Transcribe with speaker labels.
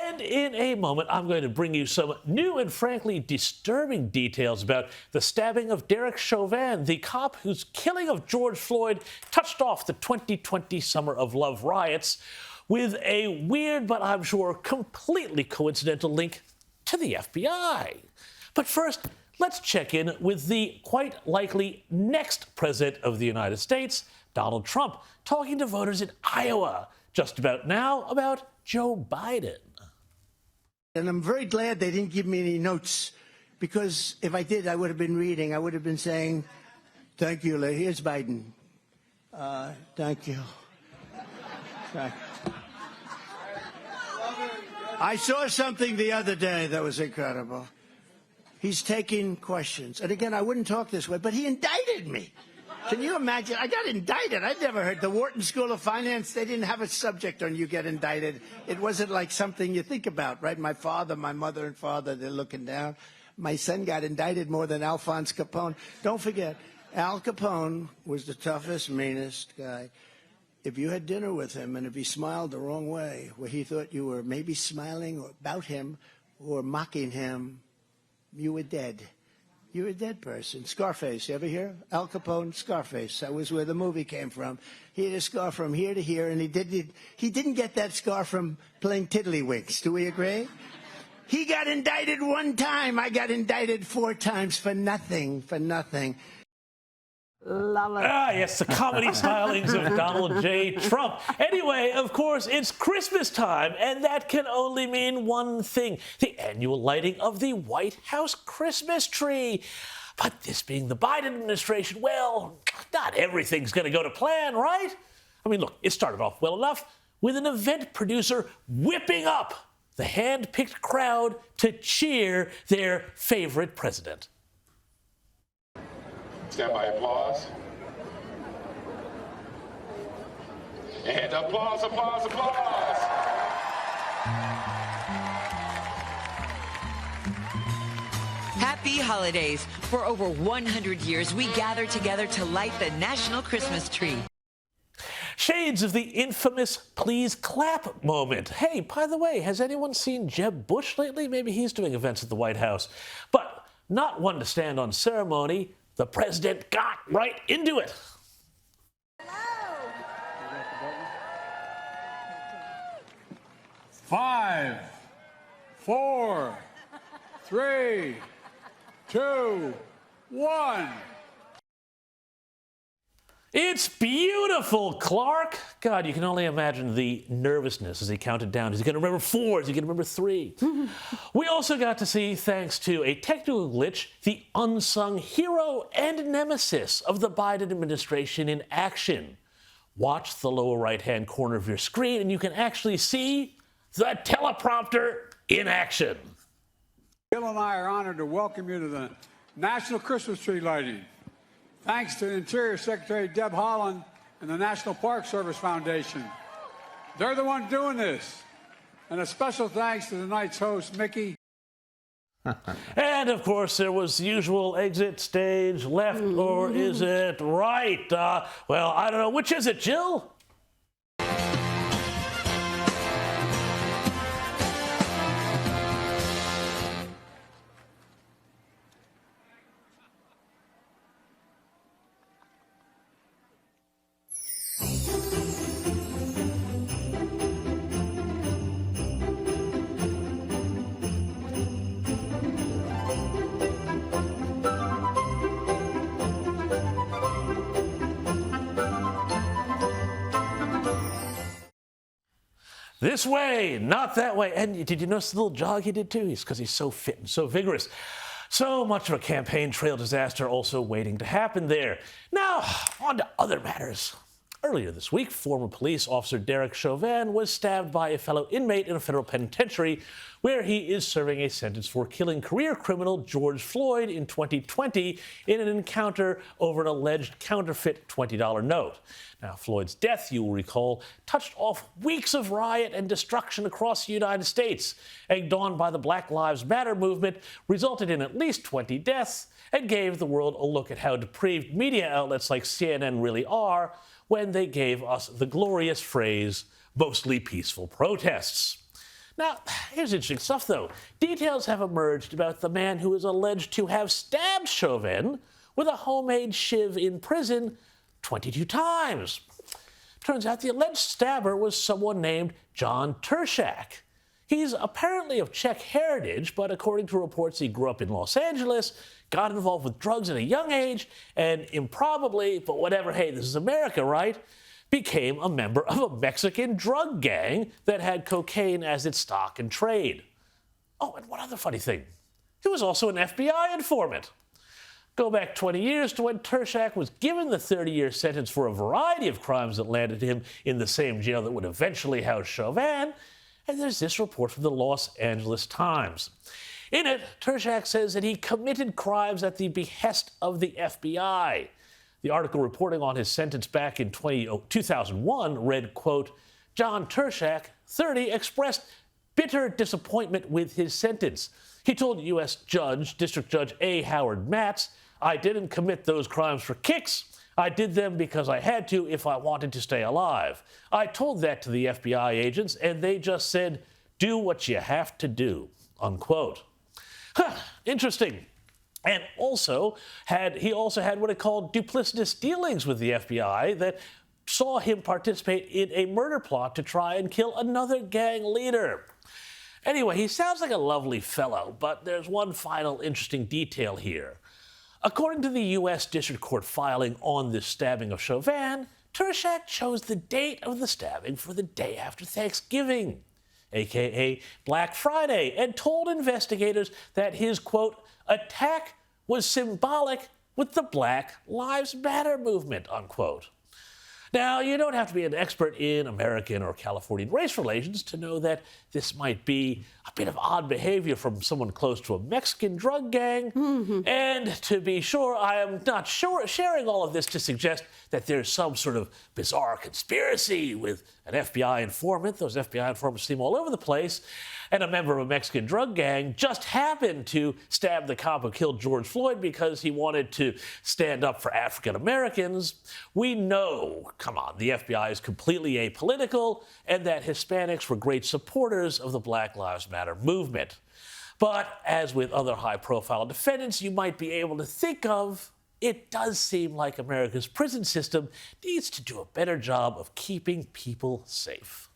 Speaker 1: And in a moment, I'm going to bring you some new and frankly disturbing details about the stabbing of Derek Chauvin, the cop whose killing of George Floyd touched off the 2020 Summer of Love riots, with a weird but I'm sure completely coincidental link to the FBI. But first, let's check in with the quite likely next president of the United States, Donald Trump, talking to voters in Iowa just about now about Joe Biden.
Speaker 2: And I'm very glad they didn't give me any notes, because if I did, I would have been reading. I would have been saying, thank you, here's Biden. Thank you. I saw something the other day that was incredible. He's taking questions. And again, I wouldn't talk this way, but he indicted me. Can you imagine? I got indicted. I'd never heard the Wharton School of Finance. They didn't have a subject on you get indicted. It wasn't like something you think about, right? My father, my mother and father, they're looking down. My son got indicted more than Alphonse Capone. Don't forget, Al Capone was the toughest, meanest guy. If you had dinner with him and if he smiled the wrong way, where he thought you were maybe smiling about him or mocking him, you were dead. You're a dead person. Scarface, you ever hear? Al Capone, Scarface. That was where the movie came from. He had a scar from here to here, and he didn't get that scar from playing tiddlywinks. Do we agree? He got indicted one time. I got indicted 4 times for nothing,
Speaker 3: Love it.
Speaker 1: Ah, yes, the comedy stylings of Donald J. Trump. Anyway, of course, it's Christmas time, and that can only mean one thing: the annual lighting of the White House Christmas tree. But this being the Biden administration, well, not everything's going to go to plan, right? I mean, look, it started off well enough with an event producer whipping up the hand-picked crowd to cheer their favorite president.
Speaker 4: Stand by, applause. And applause, applause, applause.
Speaker 5: Happy holidays. For over 100 years, we gather together to light the national Christmas tree.
Speaker 1: Shades of the infamous please clap moment. Hey, by the way, has anyone seen Jeb Bush lately? Maybe he's doing events at the White House. But not one to stand on ceremony. The president got right into it.
Speaker 6: Hello.
Speaker 7: 5, 4, 3, 2, 1.
Speaker 1: It's beautiful, Clark. God, you can only imagine the nervousness as he counted down. Is he going to remember 4? Is he going to remember 3? We also got to see, thanks to a technical glitch, the unsung hero and nemesis of the Biden administration in action. Watch the lower right-hand corner of your screen, and you can actually see the teleprompter in action.
Speaker 7: Bill and I are honored to welcome you to the National Christmas Tree Lighting. Thanks to Interior Secretary Deb Haaland and the National Park Service Foundation. They're the ones doing this. And a special thanks to tonight's host, Mickey.
Speaker 1: And, of course, there was the usual exit stage left, or is it right? Well, I don't know. Which is it, Jill? This way, not that way. And did you notice the little jog he did too? It's because he's so fit and so vigorous. So much of a campaign trail disaster also waiting to happen there. Now, on to other matters. Earlier this week, former police officer Derek Chauvin was stabbed by a fellow inmate in a federal penitentiary where he is serving a sentence for killing career criminal George Floyd in 2020 in an encounter over an alleged counterfeit $20 note. Now, Floyd's death, you will recall, touched off weeks of riot and destruction across the United States. Egged on by the Black Lives Matter movement, resulted in at least 20 deaths and gave the world a look at how depraved media outlets like CNN really are when they gave us the glorious phrase, mostly peaceful protests. Now, here's interesting stuff, though. Details have emerged about the man who is alleged to have stabbed Chauvin with a homemade shiv in prison 22 times. Turns out the alleged stabber was someone named John Turshak. He's apparently of Czech heritage, but according to reports, he grew up in Los Angeles, got involved with drugs at a young age, and improbably, but whatever, hey, this is America, right? Became a member of a Mexican drug gang that had cocaine as its stock and trade. Oh, and one other funny thing. He was also an FBI informant. Go back 20 years to when Turshak was given the 30-year sentence for a variety of crimes that landed him in the same jail that would eventually house Chauvin. And there's this report from the Los Angeles Times. In it, Turshak says that he committed crimes at the behest of the FBI. The article reporting on his sentence back in 2001 read, quote, John Turshak, 30, expressed bitter disappointment with his sentence. He told U.S. District Judge A. Howard Matz, I didn't commit those crimes for kicks. I did them because I had to if I wanted to stay alive. I told that to the FBI agents, and they just said, do what you have to do, unquote. Interesting. And he also had what he called duplicitous dealings with the FBI that saw him participate in a murder plot to try and kill another gang leader. Anyway, he sounds like a lovely fellow, but there's one final interesting detail here. According to the U.S. District Court filing on this stabbing of Chauvin, Turshak chose the date of the stabbing for the day after Thanksgiving, aka Black Friday, and told investigators that his, quote, attack was symbolic with the Black Lives Matter movement, unquote. Now, you don't have to be an expert in American or Californian race relations to know that this might be a bit of odd behavior from someone close to a Mexican drug gang. And to be sure, I am not sharing all of this to suggest that there's some sort of bizarre conspiracy with an FBI informant. Those FBI informants seem all over the place. And a member of a Mexican drug gang just happened to stab the cop who killed George Floyd because he wanted to stand up for African Americans. We know, come on, the FBI is completely apolitical and that Hispanics were great supporters of the Black Lives Matter movement. But as with other high-profile defendants you might be able to think of, it does seem like America's prison system needs to do a better job of keeping people safe.